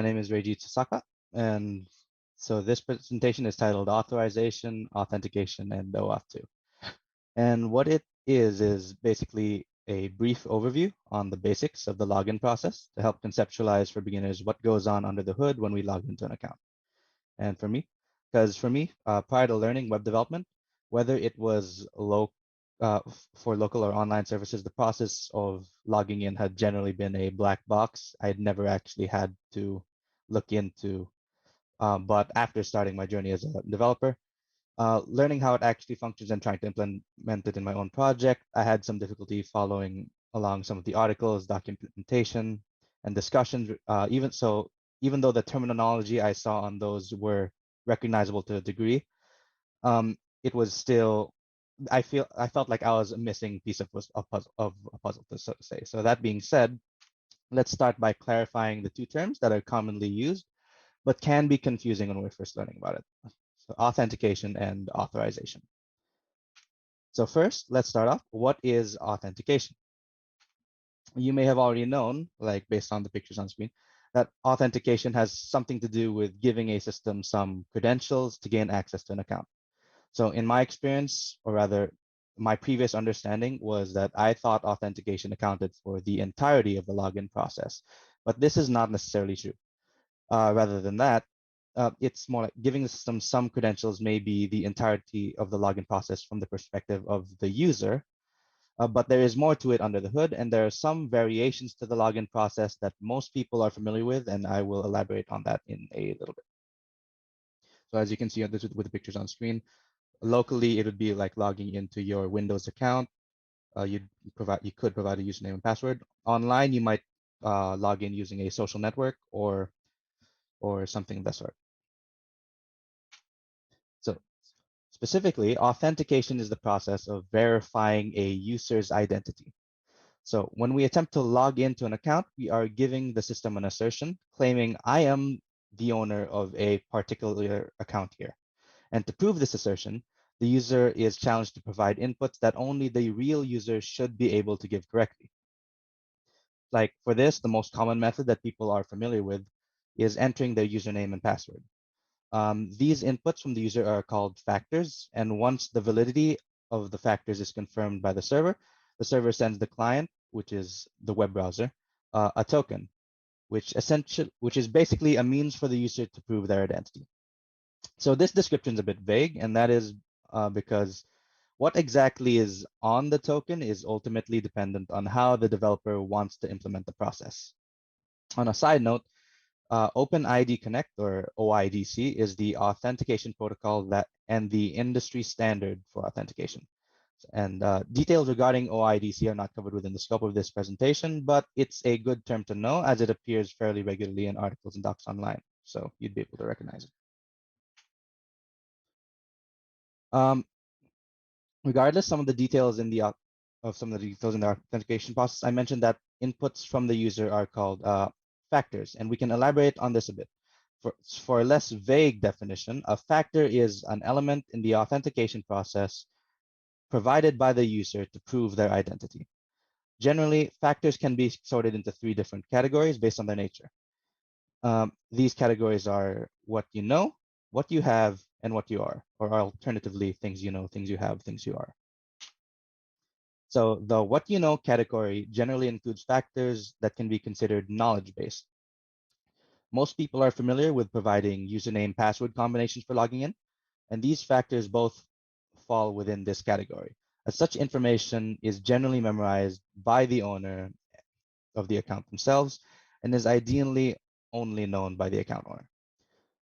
my name is Reiji, and so this presentation is titled Authorization, Authentication, and OAuth2. And what it is basically a brief overview on the basics of the login process to help conceptualize for beginners what goes on under the hood when we log into an account. And for me, prior to learning web development, whether it was for local or online services, the process of logging in had generally been a black box. I'd never actually had to look into, but after starting my journey as a developer, learning how it actually functions and trying to implement it in my own project, I had some difficulty following along some of the articles, documentation, and discussions. Even though the terminology I saw on those were recognizable to a degree, it was still, I felt like I was a missing piece of a puzzle, so to say. So that being said, let's start by clarifying the two terms that are commonly used, but can be confusing when we're first learning about it. So authentication and authorization. So first, let's start off. What is authentication? You may have already known, like based on the pictures on screen, that authentication has something to do with giving a system some credentials to gain access to an account. So in my experience, or rather my previous understanding, was that I thought authentication accounted for the entirety of the login process, but this is not necessarily true. Rather than that, it's more like giving the system some credentials may be the entirety of the login process from the perspective of the user, but there is more to it under the hood, and there are some variations to the login process that most people are familiar with, and I will elaborate on that in a little bit. So as you can see with the pictures on screen, locally it would be like logging into your Windows account. You could provide a username and password. Online, you might log in using a social network or something of that sort. So specifically, authentication is the process of verifying a user's identity. So when we attempt to log into an account, we are giving the system an assertion claiming I am the owner of a particular account here. And to prove this assertion, the user is challenged to provide inputs that only the real user should be able to give correctly. Like for this, the most common method that people are familiar with is entering their username and password. These inputs from the user are called factors, and once the validity of the factors is confirmed by the server sends the client, which is the web browser, a token, which is basically a means for the user to prove their identity. So this description is a bit vague, and that is because what exactly is on the token is ultimately dependent on how the developer wants to implement the process. On a side note, OpenID Connect, or OIDC, is the authentication protocol and the industry standard for authentication. And details regarding OIDC are not covered within the scope of this presentation, but it's a good term to know as it appears fairly regularly in articles and docs online, so you'd be able to recognize it. Regardless, some of the details in the authentication process, I mentioned that inputs from the user are called factors, and we can elaborate on this a bit. For a less vague definition, a factor is an element in the authentication process provided by the user to prove their identity. Generally, factors can be sorted into 3 different categories based on their nature. These categories are what you know, what you have, and what you are, or alternatively, things you know, things you have, things you are. So the what you know category generally includes factors that can be considered knowledge-based. Most people are familiar with providing username password combinations for logging in, and these factors both fall within this category. As such information is generally memorized by the owner of the account themselves and is ideally only known by the account owner.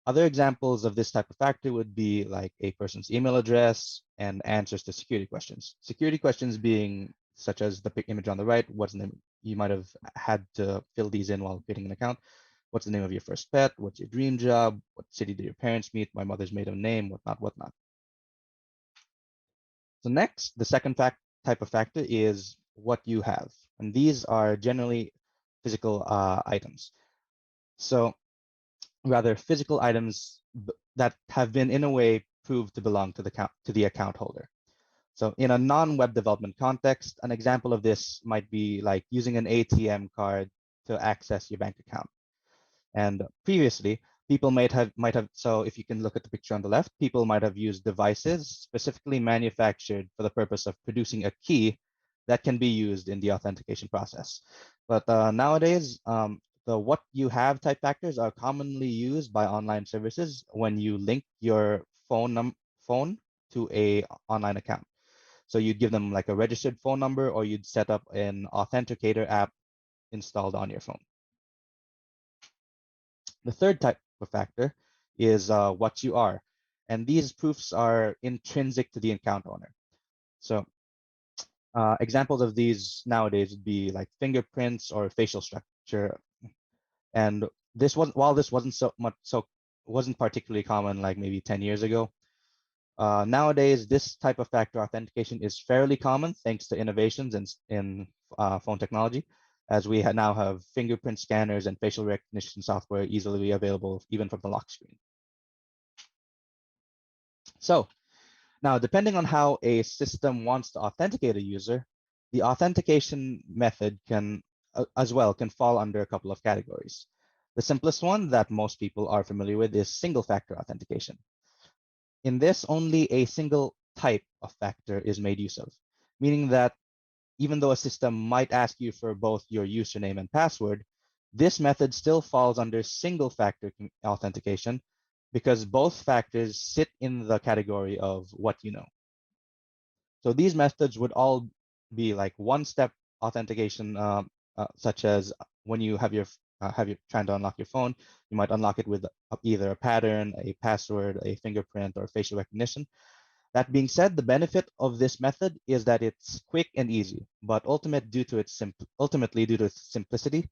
Other examples of this type of factor would be like a person's email address and answers to security questions. Security questions being such as the image on the right, what's the name? You might have had to fill these in while creating an account. What's the name of your first pet? What's your dream job? What city did your parents meet? My mother's maiden name, whatnot. So next, the second type of factor is what you have. And these are generally physical items. So rather physical items that have been in a way proved to belong to the account holder. So in a non-web development context, an example of this might be like using an ATM card to access your bank account. And previously, people might have so if you can look at the picture on the left, people might have used devices specifically manufactured for the purpose of producing a key that can be used in the authentication process. But nowadays, the what you have type factors are commonly used by online services when you link your phone to a online account. So you'd give them like a registered phone number, or you'd set up an authenticator app installed on your phone. The third type of factor is what you are. And these proofs are intrinsic to the account owner. So examples of these nowadays would be like fingerprints or facial structure. And while this wasn't particularly common like maybe 10 years ago, nowadays this type of factor authentication is fairly common thanks to innovations in phone technology, as we now have fingerprint scanners and facial recognition software easily available even from the lock screen. So now, depending on how a system wants to authenticate a user, the authentication method can fall under a couple of categories. The simplest one that most people are familiar with is single factor authentication. In this, only a single type of factor is made use of, meaning that even though a system might ask you for both your username and password, this method still falls under single factor authentication because both factors sit in the category of what you know. So these methods would all be like one-step authentication, such as when you have your trying to unlock your phone, you might unlock it with either a pattern, a password, a fingerprint, or facial recognition. That being said, the benefit of this method is that it's quick and easy, but ultimately due to its simplicity,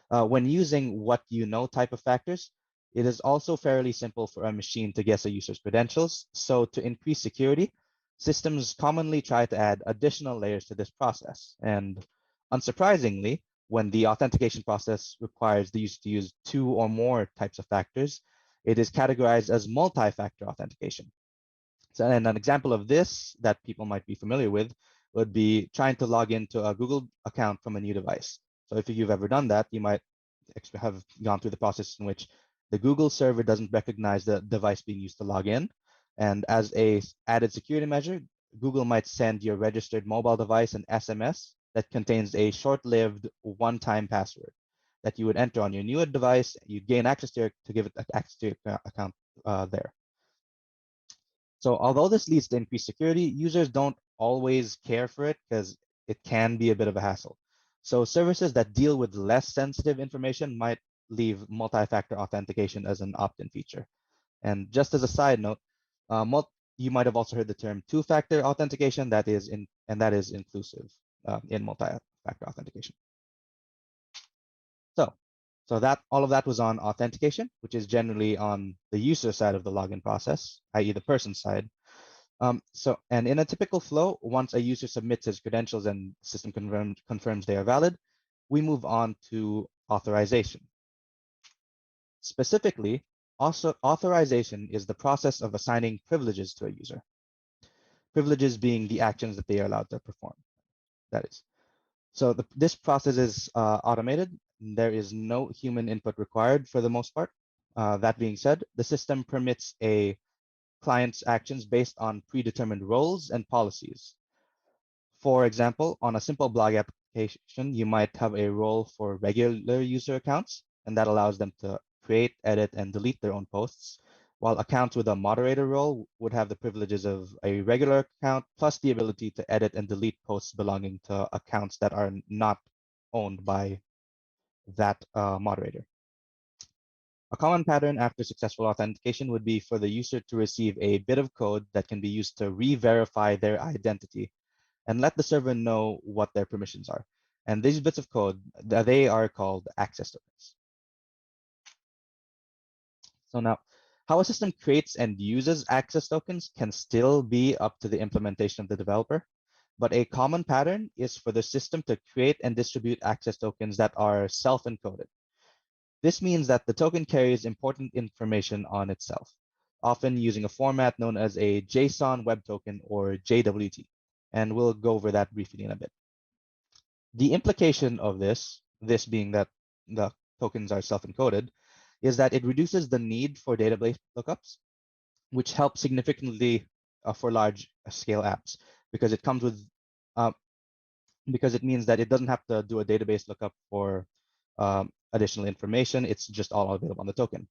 when using what you know type of factors, it is also fairly simple for a machine to guess a user's credentials. So to increase security, systems commonly try to add additional layers to this process. And unsurprisingly, when the authentication process requires the user to use two or more types of factors, it is categorized as multi-factor authentication. So, and an example of this that people might be familiar with would be trying to log into a Google account from a new device. So if you've ever done that, you might have gone through the process in which the Google server doesn't recognize the device being used to log in. And as a added security measure, Google might send your registered mobile device an SMS that contains a short-lived one-time password that you would enter on your new device. You'd gain access to give it access to your account there. So although this leads to increased security, users don't always care for it because it can be a bit of a hassle. So services that deal with less sensitive information might leave multi-factor authentication as an opt-in feature. And just as a side note, you might have also heard the term two-factor authentication that is inclusive in multi-factor authentication. So that all of that was on authentication, which is generally on the user side of the login process, i.e. the person side. And in a typical flow, once a user submits his credentials and the system confirms they are valid, we move on to authorization. Specifically, also authorization is the process of assigning privileges to a user. Privileges being the actions that they are allowed to perform, that is. So this process is automated. There is no human input required for the most part. That being said, the system permits a client's actions based on predetermined roles and policies. For example, on a simple blog application, you might have a role for regular user accounts, and that allows them to create, edit, and delete their own posts, while accounts with a moderator role would have the privileges of a regular account, plus the ability to edit and delete posts belonging to accounts that are not owned by that moderator. A common pattern after successful authentication would be for the user to receive a bit of code that can be used to re-verify their identity and let the server know what their permissions are. And these bits of code, they are called access tokens. So now, how a system creates and uses access tokens can still be up to the implementation of the developer, but a common pattern is for the system to create and distribute access tokens that are self-encoded. This means that the token carries important information on itself, often using a format known as a JSON Web Token or JWT, and we'll go over that briefly in a bit. The implication of this being that the tokens are self-encoded, is that it reduces the need for database lookups, which helps significantly for large scale apps because it comes with because it means that it doesn't have to do a database lookup for additional information. It's just all available on the token.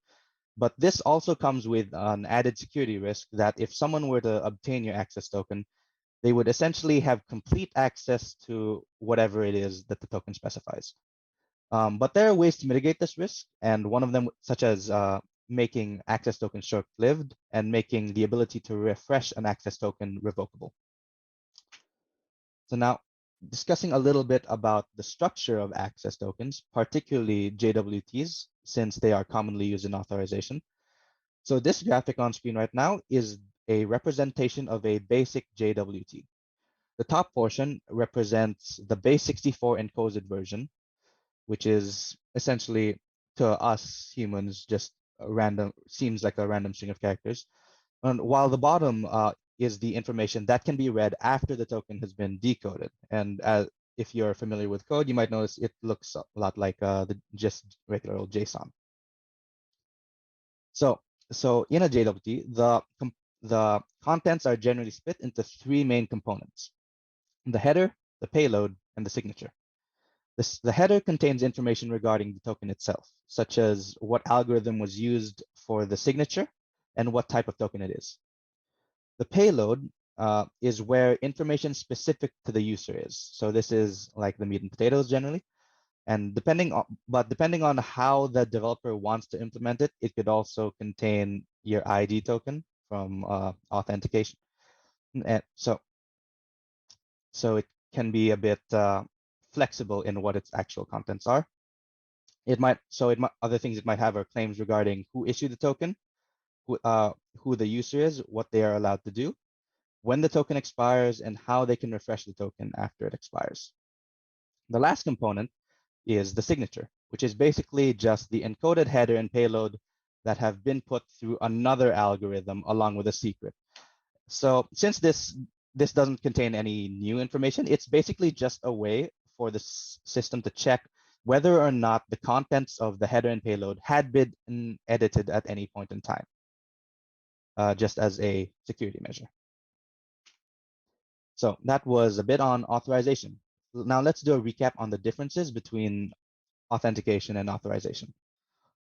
But this also comes with an added security risk that if someone were to obtain your access token, they would essentially have complete access to whatever it is that the token specifies. But there are ways to mitigate this risk, and one of them, such as making access tokens short-lived and making the ability to refresh an access token revocable. So now, discussing a little bit about the structure of access tokens, particularly JWTs, since they are commonly used in authorization. So this graphic on screen right now is a representation of a basic JWT. The top portion represents the base64 encoded version, which is essentially to us humans just a random, seems like a random string of characters. And while the bottom is the information that can be read after the token has been decoded. And if you're familiar with code, you might notice it looks a lot like the just regular old JSON. So in a JWT, the contents are generally split into three main components: the header, the payload, and the signature. The header contains information regarding the token itself, such as what algorithm was used for the signature and what type of token it is. The payload is where information specific to the user is. So this is like the meat and potatoes generally. And depending on how the developer wants to implement it, it could also contain your ID token from authentication. And so it can be a bit flexible in what its actual contents are. Other things it might have are claims regarding who issued the token, who the user is, what they are allowed to do, when the token expires, and how they can refresh the token after it expires. The last component is the signature, which is basically just the encoded header and payload that have been put through another algorithm along with a secret. So since this doesn't contain any new information, it's basically just a way for the system to check whether or not the contents of the header and payload had been edited at any point in time, just as a security measure. So that was a bit on authorization. Now let's do a recap on the differences between authentication and authorization.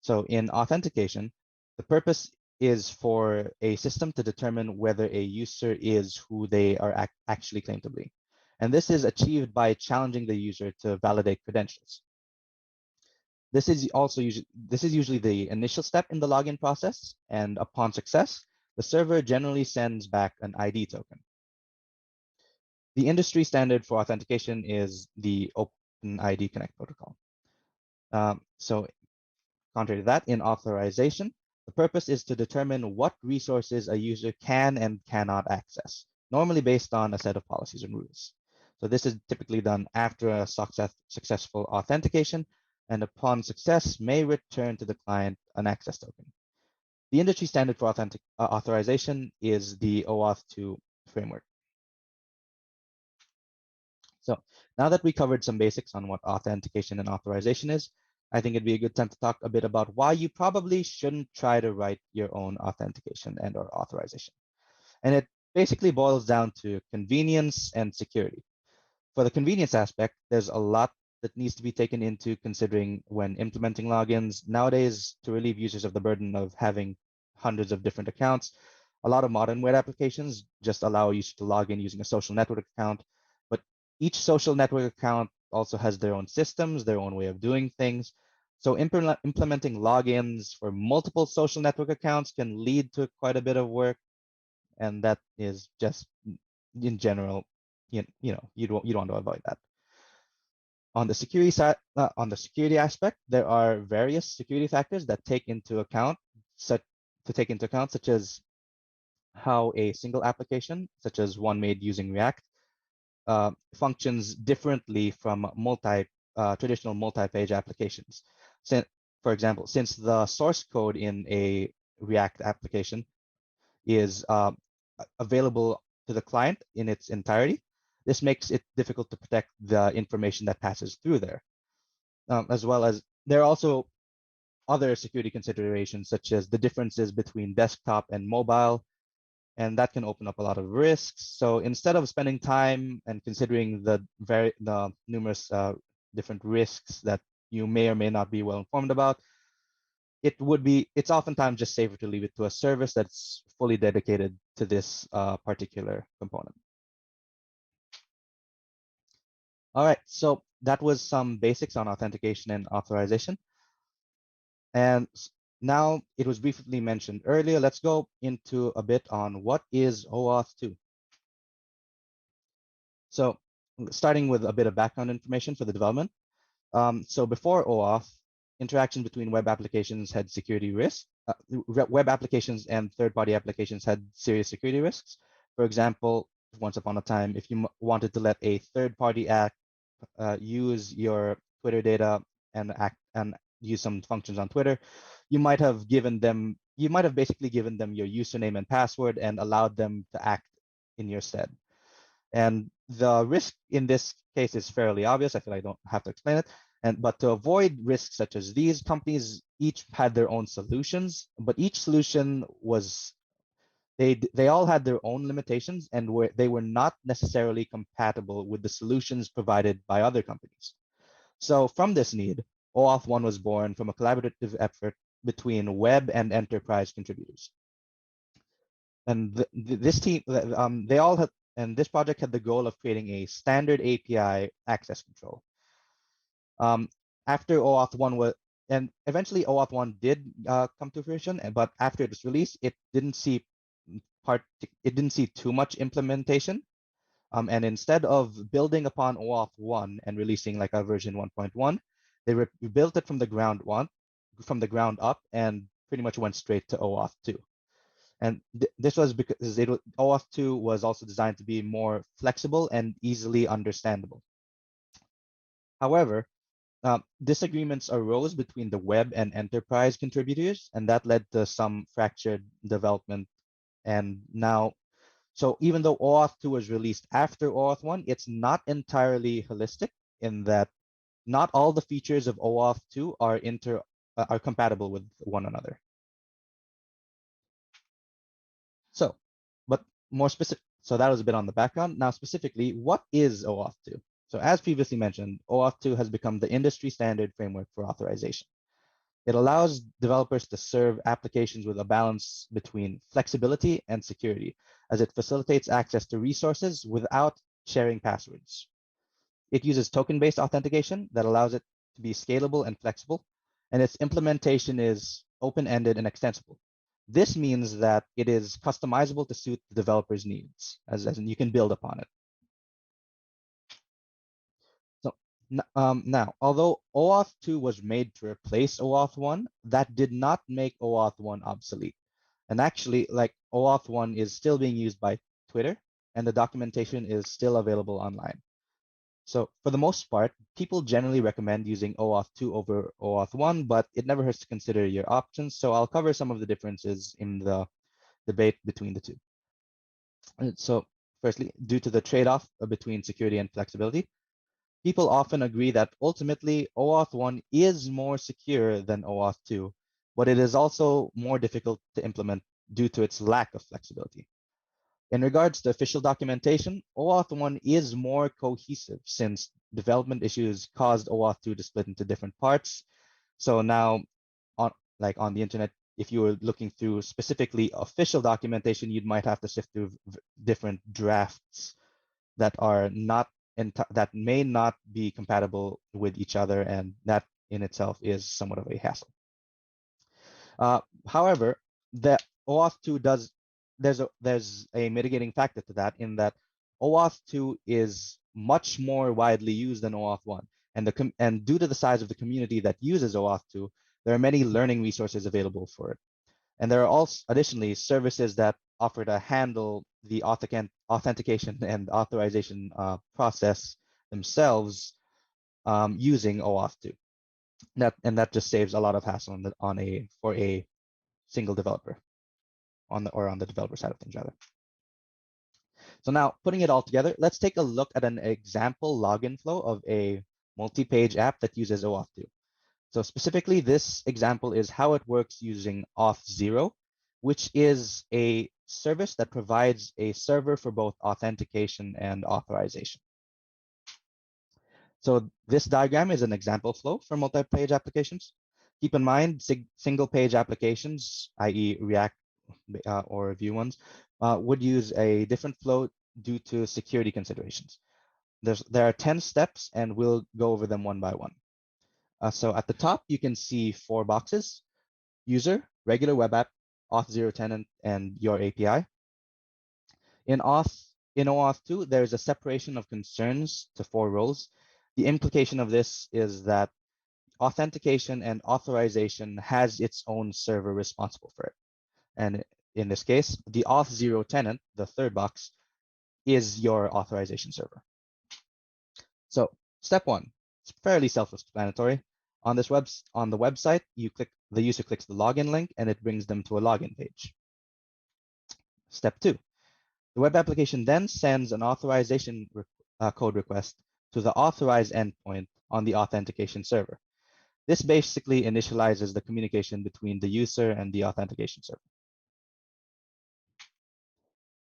So in authentication, the purpose is for a system to determine whether a user is who they are actually claimed to be. And this is achieved by challenging the user to validate credentials. This is usually the initial step in the login process, and upon success, the server generally sends back an ID token. The industry standard for authentication is the OpenID Connect protocol. So contrary to that, in authorization, the purpose is to determine what resources a user can and cannot access, normally based on a set of policies and rules. So this is typically done after a successful authentication, and upon success may return to the client an access token. The industry standard for authorization is the OAuth2 framework. So now that we covered some basics on what authentication and authorization is, I think it'd be a good time to talk a bit about why you probably shouldn't try to write your own authentication and or authorization. And it basically boils down to convenience and security. For the convenience aspect, there's a lot that needs to be taken into considering when implementing logins. Nowadays, to relieve users of the burden of having hundreds of different accounts, a lot of modern web applications just allow users to log in using a social network account. But each social network account also has their own systems, their own way of doing things. So implementing logins for multiple social network accounts can lead to quite a bit of work. And that is just, in general, you don't want to avoid that. On the security side, on the security aspect, there are various security factors that take into account, such as how a single application, such as one made using React, functions differently from traditional multi-page applications. For example, since the source code in a React application is available to the client in its entirety, this makes it difficult to protect the information that passes through there. As well as there are also other security considerations, such as the differences between desktop and mobile, and that can open up a lot of risks. So instead of spending time and considering the numerous different risks that you may or may not be well informed about, it's oftentimes just safer to leave it to a service that's fully dedicated to this particular component. All right, so that was some basics on authentication and authorization. And now it was briefly mentioned earlier. Let's go into a bit on what is OAuth2. So starting with a bit of background information for the development. So before OAuth, interaction between web applications had security risks. Web applications and third-party applications had serious security risks. For example, once upon a time, if you wanted to let a third-party app use your Twitter data and use some functions on Twitter, you might have basically given them your username and password and allowed them to act in your stead. And the risk in this case is fairly obvious. I feel like I don't have to explain it. But to avoid risks such as these, companies each had their own solutions, but each solution was they all had their own limitations and they were not necessarily compatible with the solutions provided by other companies. So from this need, OAuth1 was born from a collaborative effort between web and enterprise contributors. And this team, they all had, and this project had the goal of creating a standard API access control. After OAuth1 was, and eventually OAuth1 did come to fruition, but after it was released, it didn't see too much implementation. And instead of building upon OAuth1 and releasing like a version 1.1, they built it from the ground up and pretty much went straight to OAuth2. And this was because OAuth2 was also designed to be more flexible and easily understandable. However, disagreements arose between the web and enterprise contributors, and that led to some fractured development. And now, so even though OAuth2 was released after OAuth1, it's not entirely holistic in that not all the features of OAuth2 are compatible with one another. So, but more specific, so that was a bit on the background. Now, specifically, what is OAuth2? So as previously mentioned, OAuth2 has become the industry standard framework for authorization. It allows developers to serve applications with a balance between flexibility and security, as it facilitates access to resources without sharing passwords. It uses token-based authentication that allows it to be scalable and flexible, and its implementation is open-ended and extensible. This means that it is customizable to suit the developer's needs, as in you can build upon it. So now, although OAuth2 was made to replace OAuth1, that did not make OAuth1 obsolete. And actually, like OAuth1 is still being used by Twitter, and the documentation is still available online. So for the most part, people generally recommend using OAuth2 over OAuth1, but it never hurts to consider your options. So I'll cover some of the differences in the debate between the two. So firstly, due to the trade-off between security and flexibility, people often agree that ultimately OAuth1 is more secure than OAuth2, but it is also more difficult to implement due to its lack of flexibility. In regards to official documentation, OAuth1 is more cohesive since development issues caused OAuth2 to split into different parts. So now, on the internet, if you were looking through specifically official documentation, you might have to sift through different drafts that may not be compatible with each other, and that in itself is somewhat of a hassle. However, the OAuth2 there's a mitigating factor to that in that OAuth2 is much more widely used than OAuth1. And due to the size of the community that uses OAuth2, there are many learning resources available for it. And there are also additionally services that offer to handle the authentication and authorization process themselves using OAuth2. That just saves a lot of hassle for a single developer on the developer side of things rather. So now putting it all together, let's take a look at an example login flow of a multi-page app that uses OAuth2. So specifically, this example is how it works using Auth0, which is a service that provides a server for both authentication and authorization. So this diagram is an example flow for multi-page applications. Keep in mind, single-page applications, i.e. React or Vue ones, would use a different flow due to security considerations. There are 10 steps, and we'll go over them one by one. So at the top, you can see 4 boxes: user, regular web app, Auth0 tenant, and your API. In OAuth2, there's a separation of concerns to 4 roles. The implication of this is that authentication and authorization has its own server responsible for it. And in this case, the Auth0 tenant, the third box, is your authorization server. So step 1, it's fairly self-explanatory. On the website, the user clicks the login link and it brings them to a login page. Step 2, the web application then sends an authorization code request to the authorized endpoint on the authentication server. This basically initializes the communication between the user and the authentication server.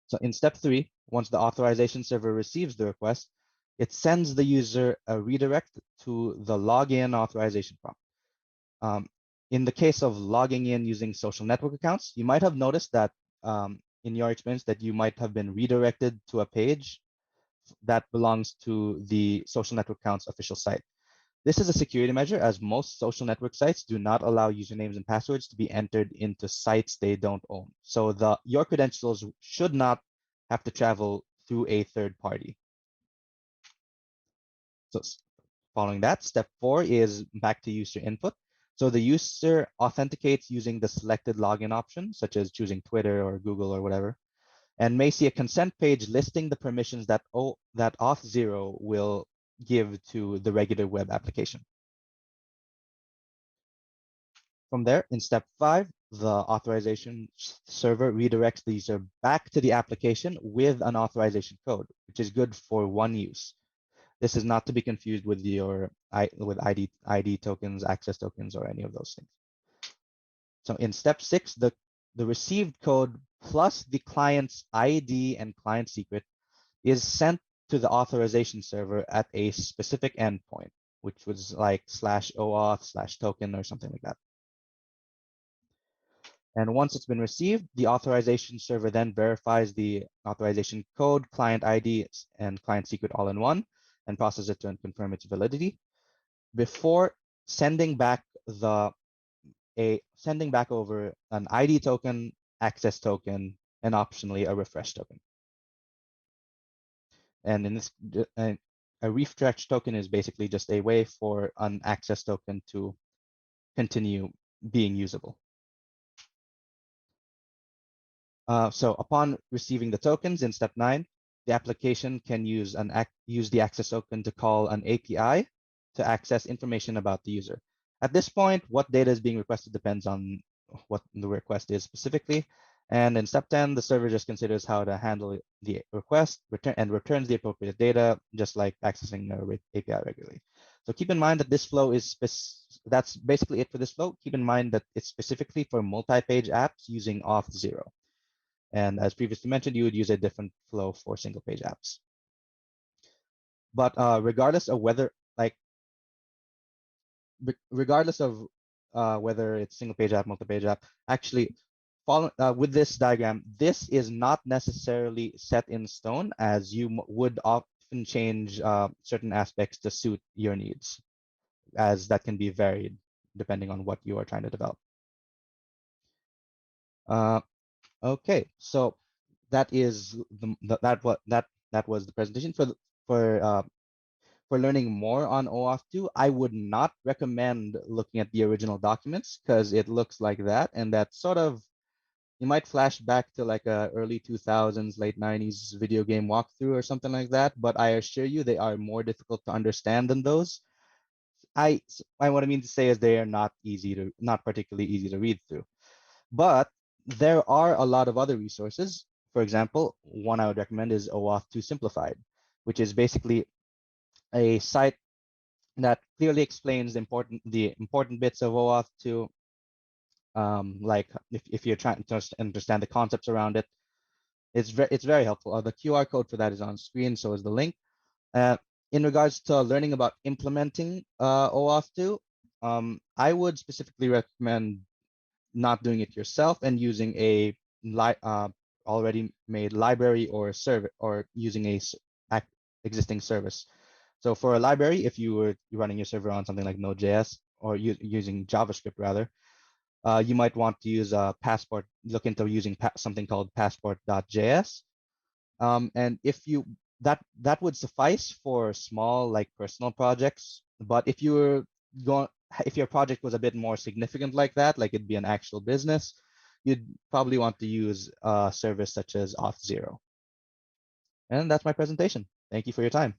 So in step 3, once the authorization server receives the request, it sends the user a redirect to the login authorization prompt. In the case of logging in using social network accounts, you might have noticed that in your experience that you might have been redirected to a page that belongs to the social network account's official site. This is a security measure, as most social network sites do not allow usernames and passwords to be entered into sites they don't own. So your credentials should not have to travel through a third party. So following that, step 4 is back to user input. So the user authenticates using the selected login option, such as choosing Twitter or Google or whatever, and may see a consent page listing the permissions that Auth0 will give to the regular web application. From there, in step 5, the authorization server redirects the user back to the application with an authorization code, which is good for one use. This is not to be confused with with ID tokens, access tokens, or any of those things. So in step 6, the received code plus the client's ID and client secret is sent to the authorization server at a specific endpoint, which was like /OAuth/token or something like that. And once it's been received, the authorization server then verifies the authorization code, client ID, and client secret all in one, and processes it to confirm its validity before sending back over an ID token, access token, and optionally a refresh token. And in this, a refresh token is basically just a way for an access token to continue being usable. So upon receiving the tokens in step 9, the application can use the access token to call an API to access information about the user. At this point, what data is being requested depends on what the request is specifically. And in step 10, the server just considers how to handle the request returns the appropriate data, just like accessing an API regularly. So keep in mind that this flow is that's basically it for this flow. Keep in mind that it's specifically for multi-page apps using Auth0. And as previously mentioned, you would use a different flow for single page apps. But regardless of whether whether it's single page app, multi-page app, actually with this diagram, this is not necessarily set in stone, as you would often change certain aspects to suit your needs, as that can be varied depending on what you are trying to develop. Okay, so that is that was the presentation for learning more on OAuth2. I would not recommend looking at the original documents because it looks like that, and that sort of you might flash back to like a early 2000s, late 90s video game walkthrough or something like that. But I assure you, they are more difficult to understand than those. What I mean to say is they are not particularly easy to read through. But there are a lot of other resources. For example, one I would recommend is OAuth2 Simplified, which is basically a site that clearly explains the important bits of OAuth 2. Like if you're trying to understand the concepts around it, it's very helpful. The QR code for that is on screen, so is the link. In regards to learning about implementing OAuth 2, I would specifically recommend not doing it yourself and using a already made library or server, or using a existing service. So for a library, if you were running your server on something like Node.js or using JavaScript rather, you might want to use a Passport. Look into using something called passport.js. And if you that would suffice for small like personal projects. But if you were going, if your project was a bit more significant like that, like it'd be an actual business, you'd probably want to use a service such as Auth0. And that's my presentation. Thank you for your time.